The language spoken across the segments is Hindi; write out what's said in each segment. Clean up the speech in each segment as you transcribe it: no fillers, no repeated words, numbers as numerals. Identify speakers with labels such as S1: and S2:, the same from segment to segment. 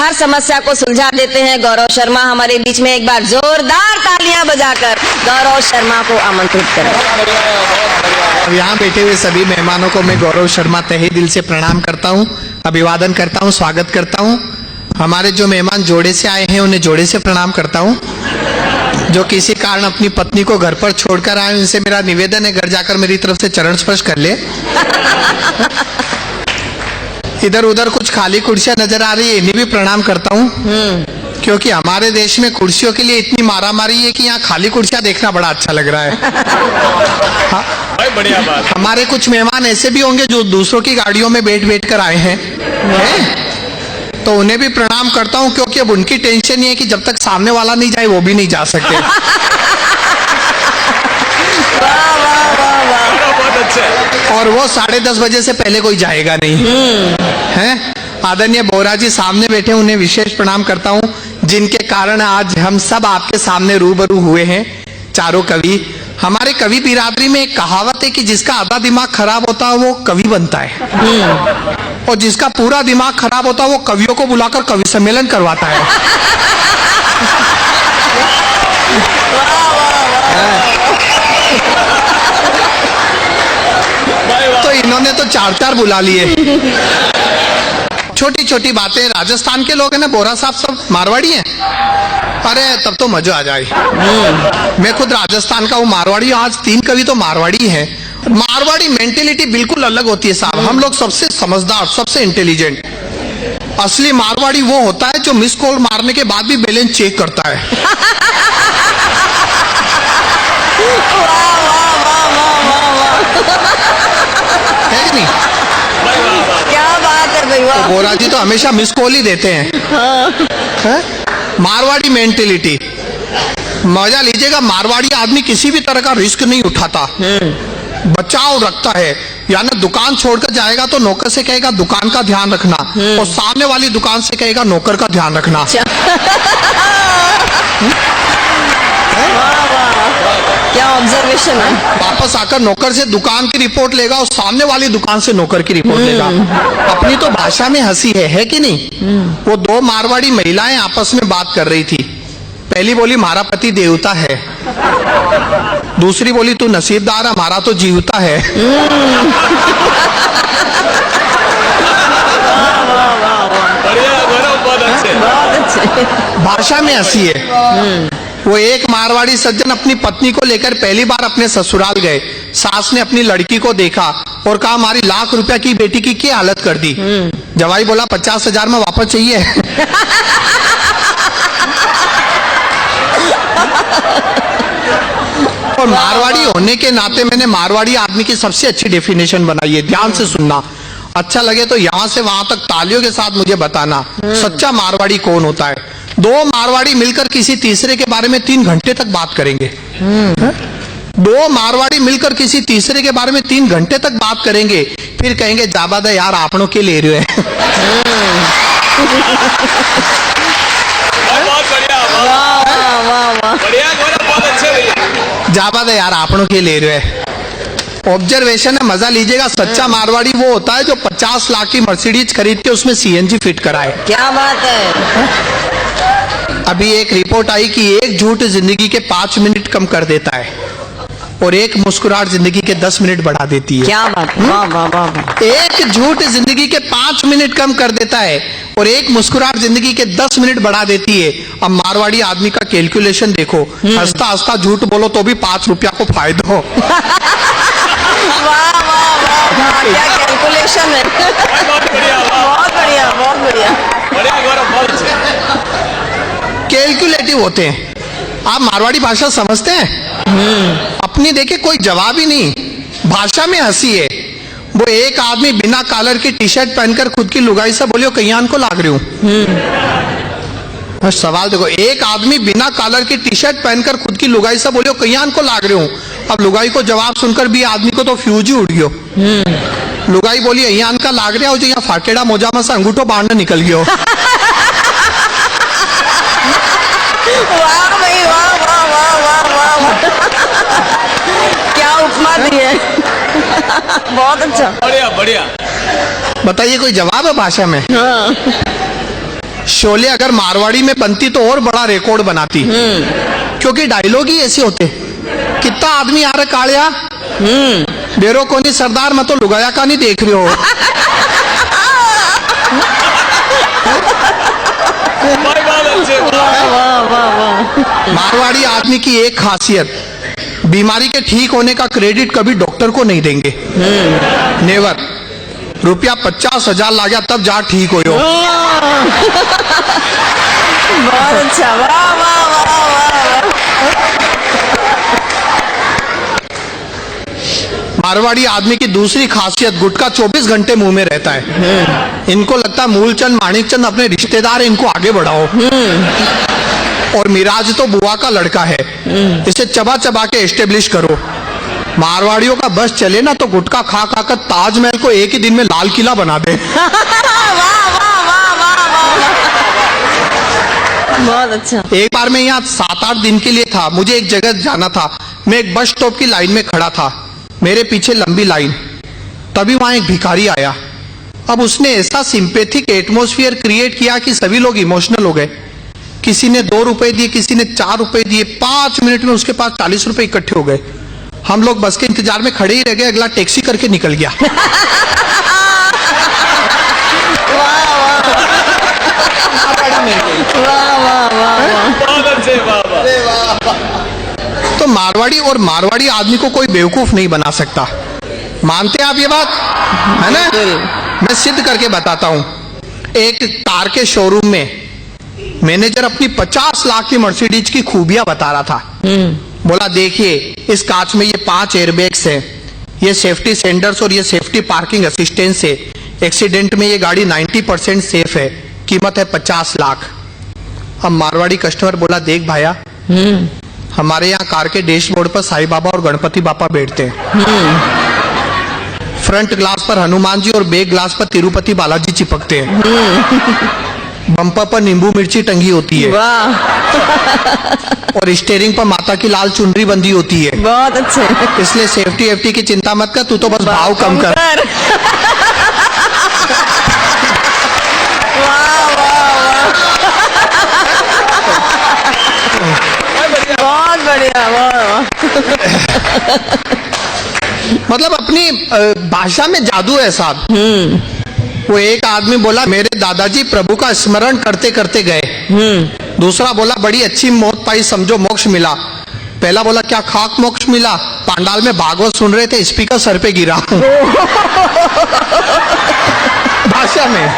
S1: हर समस्या को सुलझा देते हैं गौरव शर्मा हमारे बीच में। एक बार जोरदार तालियां बजाकर गौरव शर्मा को आमंत्रित करें।
S2: अब यहाँ बैठे हुए सभी मेहमानों को मैं गौरव शर्मा तहे दिल से प्रणाम करता हूँ, अभिवादन करता हूँ, स्वागत करता हूँ। हमारे जो मेहमान जोड़े से आए हैं उन्हें जोड़े से प्रणाम करता हूँ। जो किसी कारण अपनी पत्नी को घर पर छोड़कर आए उनसे मेरा निवेदन है घर जाकर मेरी तरफ से चरण स्पर्श कर ले। इधर उधर कुछ खाली कुर्सियां नजर आ रही है, इन्हें भी प्रणाम करता हूँ, क्योंकि हमारे देश में कुर्सियों के लिए इतनी मारामारी है कि यहाँ खाली कुर्सियां देखना बड़ा अच्छा लग रहा है। हाँ?
S3: बढ़िया बात।
S2: हमारे कुछ मेहमान ऐसे भी होंगे जो दूसरों की गाड़ियों में बैठ कर आए हैं, तो उन्हें भी प्रणाम करता हूँ, क्योंकि अब उनकी टेंशन ये है कि जब तक सामने वाला नहीं जाए वो भी नहीं जा सकते। और वो 10:30 बजे से पहले कोई जाएगा नहीं है। आदरणीय बोरा जी सामने बैठे, उन्हें विशेष प्रणाम करता हूँ, जिनके कारण आज हम सब आपके सामने रूबरू हुए हैं। चारों कवि, हमारे कवि बिरादरी में एक कहावत है कि जिसका आधा दिमाग खराब होता है वो कवि बनता है, और जिसका पूरा दिमाग खराब होता है वो कवियों को बुलाकर कवि सम्मेलन करवाता है। तो इन्होंने तो 4 बुला लिए। छोटी छोटी बातें, राजस्थान के लोग हैं ना बोरा साहब, सब मारवाड़ी हैं। अरे तब तो मजा आ जाए। मैं खुद राजस्थान का हूँ, मारवाड़ी। आज 3 कवि तो मारवाड़ी हैं। मारवाड़ी मेंटेलिटी बिल्कुल अलग होती है साहब। हम लोग सबसे समझदार, सबसे इंटेलिजेंट। असली मारवाड़ी वो होता है जो मिस कॉल मारने के बाद भी बैलेंस चेक करता है। है कि नहीं?
S1: क्या बात है भैया।
S2: तो बोरा जी तो हमेशा मिस कॉल ही देते हैं। मारवाड़ी मेंटेलिटी, मजा लीजिएगा। मारवाड़ी आदमी किसी भी तरह का रिस्क नहीं उठाता, बचाव रखता है। यानी दुकान छोड़कर जाएगा तो नौकर से कहेगा दुकान का ध्यान रखना, और सामने वाली दुकान से कहेगा नौकर का ध्यान रखना।
S1: क्या ऑब्जर्वेशन है।
S2: वापस आकर नौकर से दुकान की रिपोर्ट लेगा और सामने वाली दुकान से नौकर की रिपोर्ट लेगा। अपनी तो भाषा में हंसी है कि नहीं? वो 2 मारवाड़ी महिलाएं आपस में बात कर रही थी। पहली बोली हमारा पति देवता है, दूसरी बोली तू नसीबदार, हमारा तो जीवता है। भाषा में हंसी है। वो एक मारवाड़ी सज्जन अपनी पत्नी को लेकर पहली बार अपने ससुराल गए। सास ने अपनी लड़की को देखा और कहा हमारी लाख रुपया की बेटी की क्या हालत कर दी। जवाई बोला 50,000 में वापस चाहिए। और मारवाड़ी होने के नाते मैंने मारवाड़ी आदमी की सबसे अच्छी डेफिनेशन बनाई है, ध्यान से सुनना। अच्छा लगे तो यहाँ से वहां तक तालियों के साथ मुझे बताना सच्चा मारवाड़ी कौन होता है। 2 मारवाड़ी मिलकर किसी तीसरे के बारे में 3 घंटे तक बात करेंगे। 2 मारवाड़ी मिलकर किसी तीसरे के बारे में 3 घंटे तक बात करेंगे, फिर कहेंगे जाबादा यार आपनों के ले रहे हैं। जाबादा यार आपनों के ले रहे हैं। ऑब्जर्वेशन है, मजा लीजिएगा। सच्चा मारवाड़ी वो होता है जो 50 लाख की मर्सिडीज खरीद के उसमें CNG फिट कराए।
S1: क्या बात है।
S2: अभी एक रिपोर्ट आई कि एक झूठ जिंदगी के 5 मिनट कम कर देता है और एक मुस्कुराहट जिंदगी के 10 मिनट बढ़ा देती है।
S1: क्या बात। वाह वाह वाह।
S2: एक झूठ जिंदगी के 5 मिनट कम कर देता है और एक मुस्कुराहट जिंदगी के 10 मिनट बढ़ा देती है। अब मारवाड़ी आदमी का कैलकुलेशन देखो, हंसता हंसता झूठ बोलो तो भी 5 रुपया को फायदा हो।
S1: वाह वाह वाह, क्या कैलकुलेशन है। बहुत बढ़िया, बहुत बढ़िया।
S2: कैलकुलेटिव होते हैं। आप मारवाड़ी भाषा समझते हैं? अपनी देखे कोई जवाब ही नहीं, भाषा में हंसी है। वो एक आदमी बिना कॉलर की टी-शर्ट पहनकर खुद की लुगाई से बोलियो कहीं को लाग रही हूँ। सवाल देखो, एक आदमी बिना कॉलर की टी-शर्ट पहनकर खुद की लुगाई से बोलियो कहीं को लाग रही हूँ। अब लुगाई को जवाब सुनकर भी आदमी को तो फ्यूज ही उड़ गयो। लुगाई बोली यहाँ का लाग रहा हो जो यहाँ फाटेड़ा मोजा में से अंगूठो बाहर निकल गयो।
S1: वाह भाई वाह वाह वाह वाह वाह, क्या उपमा दी है। बहुत अच्छा,
S3: बढ़िया बढ़िया।
S2: बताइए कोई जवाब है भाषा में? शोले अगर मारवाड़ी में बनती तो और बड़ा रिकॉर्ड बनाती, क्योंकि डायलॉग ही ऐसे होते। कितना आदमी आ रहा कालिया बेरो कोनी सरदार मैं तो लुगाया का नहीं देख रहे हो। मारवाड़ी आदमी की एक खासियत, बीमारी के ठीक होने का क्रेडिट कभी डॉक्टर को नहीं देंगे, नेवर। रुपया 50,000 ला गया तब जा ठीक हो।
S1: बहुत अच्छा, वाह वाह वाह वाह।
S2: मारवाड़ी आदमी की दूसरी खासियत, गुटखा 24 घंटे मुंह में रहता है। इनको लगता है मूलचंद माणिकचंद अपने रिश्तेदार है, इनको आगे बढ़ाओ। और मिराज तो बुआ का लड़का है, इसे चबा चबा के एस्टेब्लिश करो। मारवाड़ियों का बस चले ना तो गुटखा खा खा कर ताजमहल को एक ही दिन में लाल किला बना दे।
S1: बहुत अच्छा।
S2: एक बार मैं यहाँ 7-8 दिन के लिए था, मुझे एक जगह जाना था। मैं एक बस स्टॉप की लाइन में खड़ा था, मेरे पीछे लंबी लाइन। तभी वहां एक भिखारी आया। अब उसने ऐसा सिंपैथिक एटमॉस्फेयर क्रिएट किया कि सभी लोग इमोशनल हो गए। किसी ने 2 रुपए दिए, किसी ने 4 रुपए दिए। 5 मिनट में उसके पास 40 रुपए इकट्ठे हो गए। हम लोग बस के इंतजार में खड़े ही रह गए, अगला टैक्सी करके निकल गया। तो मारवाड़ी और मारवाड़ी आदमी को कोई बेवकूफ नहीं बना सकता। मानते आप ये बात, है ना? मैं सिद्ध करके बताता हूं। एक कार के शोरूम में मैनेजर अपनी 50 लाख की मर्सिडीज की खूबियां बता रहा था। बोला देखिए, इस कांच में ये 5 एयरबैग्स हैं, ये सेफ्टी सेंडर्स और ये सेफ्टी पार्किंग असिस्टेंस है। एक्सीडेंट में ये गाड़ी 90% सेफ है, कीमत है 50 लाख। अब मारवाड़ी कस्टमर बोला देख भाया, हमारे यहाँ कार के डैशबोर्ड पर साईं बाबा और गणपति बापा बैठते हैं। फ्रंट ग्लास पर हनुमान जी और बैक ग्लास पर तिरुपति बालाजी चिपकते हैं। बम्पर पर नींबू मिर्ची टंगी होती है।
S1: वाह।
S2: और स्टीयरिंग पर माता की लाल चुनरी बंधी होती है।
S1: बहुत अच्छे।
S2: इसलिए सेफ्टी एफ्टी की चिंता मत कर, तू तो बस भाव कम कर।
S1: वाह वाह वाह, बहुत बढ़िया, वाह।
S2: मतलब अपनी भाषा में जादू है साहब। वो एक आदमी बोला मेरे दादाजी प्रभु का स्मरण करते करते गए। दूसरा बोला बड़ी अच्छी मौत पाई, समझो मोक्ष मिला। पहला बोला क्या खाक मोक्ष मिला? पांडाल में भागवत सुन रहे थे, स्पीकर सर पे गिरा। भाषा में,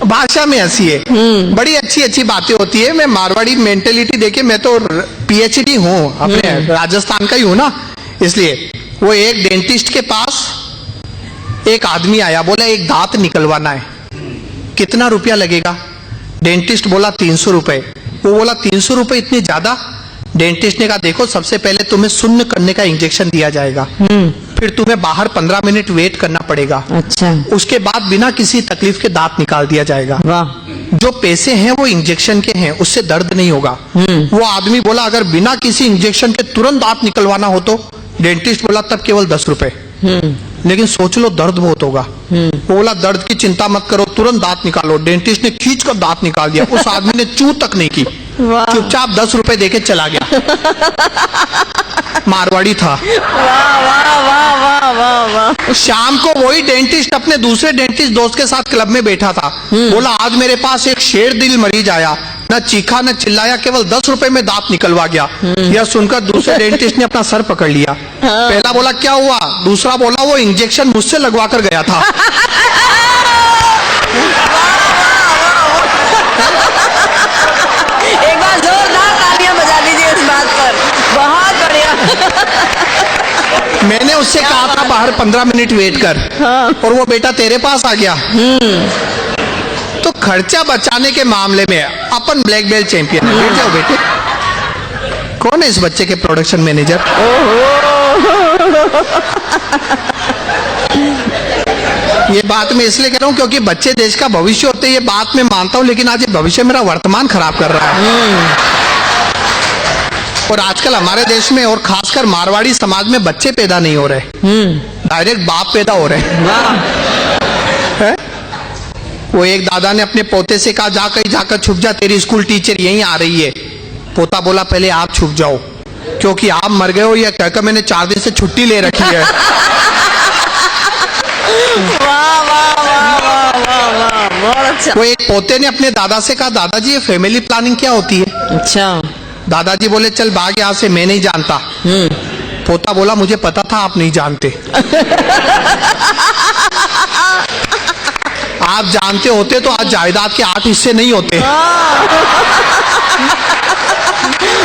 S2: भाषा में हंसी है। बड़ी अच्छी अच्छी बातें होती है। मैं मारवाड़ी मेंटेलिटी देखे, मैं तो PhD हूँ, अपने राजस्थान का ही हूँ ना, इसलिए। वो एक डेंटिस्ट के पास एक आदमी आया, बोला एक दांत निकलवाना है, कितना रुपया लगेगा? डेंटिस्ट बोला 300 रुपए। वो बोला 300 रुपए इतने ज्यादा? डेंटिस्ट ने कहा देखो, सबसे पहले तुम्हें शून्य करने का इंजेक्शन दिया जाएगा, फिर तुम्हें बाहर 15 मिनट वेट करना पड़ेगा।
S1: अच्छा।
S2: उसके बाद बिना किसी तकलीफ के दांत निकाल दिया जाएगा।
S1: वाह।
S2: जो पैसे हैं वो इंजेक्शन के हैं, उससे दर्द नहीं होगा। वो आदमी बोला अगर बिना किसी इंजेक्शन के तुरंत दांत निकलवाना हो तो? डेंटिस्ट बोला तब केवल 10 रुपए। लेकिन सोच लो दर्द बहुत होगा। वो बोला दर्द की चिंता मत करो, तुरंत दांत निकालो। डेंटिस्ट ने खींच कर दांत निकाल दिया। उस आदमी ने चू तक नहीं की, चुपचाप 10 रुपए देके चला गया। मारवाड़ी था।
S1: वाह वाह वाह वाह वाह वाह।
S2: शाम को वही डेंटिस्ट अपने दूसरे डेंटिस्ट दोस्त के साथ क्लब में बैठा था। बोला आज मेरे पास एक शेर दिल मरीज आया, न चीखा न चिल्लाया, केवल 10 रुपए में दांत निकलवा गया। यह सुनकर दूसरे डेंटिस्ट ने अपना सर पकड़ लिया। पहला बोला क्या हुआ? दूसरा बोला वो इंजेक्शन मुझसे लगवा कर गया था।
S1: एक बार जोरदार तालियां बजा दीजिए इस बात पर, बहुत बढ़िया।
S2: मैंने उससे कहा था बाहर 15 मिनट वेट कर, और वो बेटा तेरे पास आ गया। तो खर्चा बचाने के मामले में अपन ब्लैक बेल्ट चैंपियन है। बैठ जाओ बेटे। कौन है इस बच्चे के प्रोडक्शन मैनेजर? ये बात मैं इसलिए कह रहा हूँ क्योंकि बच्चे देश का भविष्य होते हैं, ये बात मैं मानता हूँ, लेकिन आज ये भविष्य मेरा वर्तमान खराब कर रहा है। और आजकल हमारे देश में और खासकर मारवाड़ी समाज में बच्चे पैदा नहीं हो रहे, डायरेक्ट बाप पैदा हो रहे हैं। वो एक दादा ने अपने पोते से कहा, जा कहीं जाकर छुप जा, तेरी स्कूल टीचर यहीं आ रही है। पोता बोला, पहले आप छुप जाओ, क्योंकि आप मर गए हो, यह कहकर मैंने 4 दिन से छुट्टी ले रखी है।
S1: वाह वाह वाह वाह वाह वाह, बहुत अच्छा।
S2: वो एक पोते ने अपने दादा से कहा, दादाजी ये फैमिली प्लानिंग क्या होती है?
S1: अच्छा।
S2: दादाजी बोले, चल भाग यहाँ से, मैं नहीं जानता। पोता बोला, मुझे पता था आप नहीं जानते। आप जानते होते तो आज जायदाद के 8 हिस्से नहीं होते।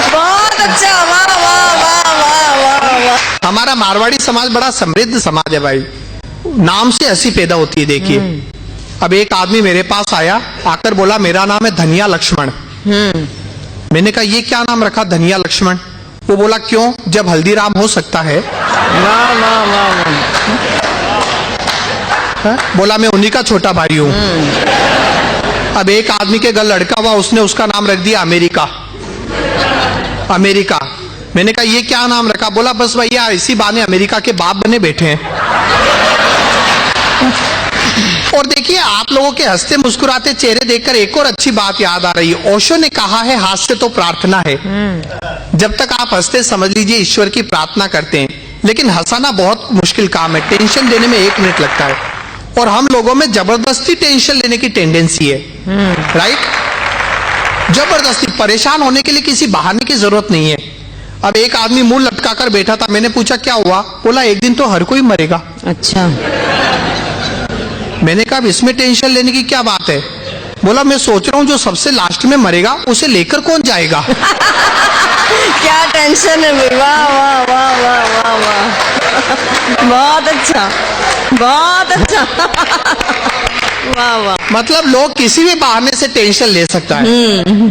S1: बहुत अच्छा, वाह वाह वाह वाह वाह वाह।
S2: हमारा मारवाड़ी समाज बड़ा समृद्ध समाज है भाई, नाम से हंसी पैदा होती है। देखिए, अब एक आदमी मेरे पास आया, आकर बोला, मेरा नाम है धनिया लक्ष्मण। मैंने कहा, ये क्या नाम रखा धनिया लक्ष्मण? वो बोला, क्यों, जब हल्दीराम हो सकता है।
S1: वाह वाह वाह वाह।
S2: बोला, मैं उन्हीं का छोटा भाई हूं। अब एक आदमी के घर लड़का हुआ, उसने उसका नाम रख दिया अमेरिका। अमेरिका। मैंने कहा, ये क्या नाम रखा? बोला, बस भैया इसी बहाने अमेरिका के बाप बने बैठे हैं। और देखिए, आप लोगों के हंसते मुस्कुराते चेहरे देखकर एक और अच्छी बात याद आ रही है। ओशो ने कहा है, हास्य तो प्रार्थना है। जब तक आप हंसते, समझ लीजिए ईश्वर की प्रार्थना करते हैं। लेकिन हंसाना बहुत मुश्किल काम है, टेंशन देने में 1 मिनट लगता है, और हम लोगों में जबरदस्ती टेंशन लेने की टेंडेंसी है। राइट? जबरदस्ती परेशान होने के लिए किसी बहाने की जरूरत नहीं है। अब एक आदमी मुंह लटकाकर बैठा था, मैंने पूछा, क्या हुआ? बोला, एक दिन तो हर कोई मरेगा।
S1: अच्छा।
S2: मैंने कहा, इसमें टेंशन लेने की क्या बात है? बोला, मैं सोच रहा हूं जो सबसे लास्ट में मरेगा उसे लेकर कौन जाएगा?
S1: क्या टेंशन है भाई, वाह वाह वाह वाह वाह वाह। बहुत अच्छा, बहुत अच्छा। वाह वाह।
S2: मतलब लोग किसी भी बहाने से टेंशन ले सकता है।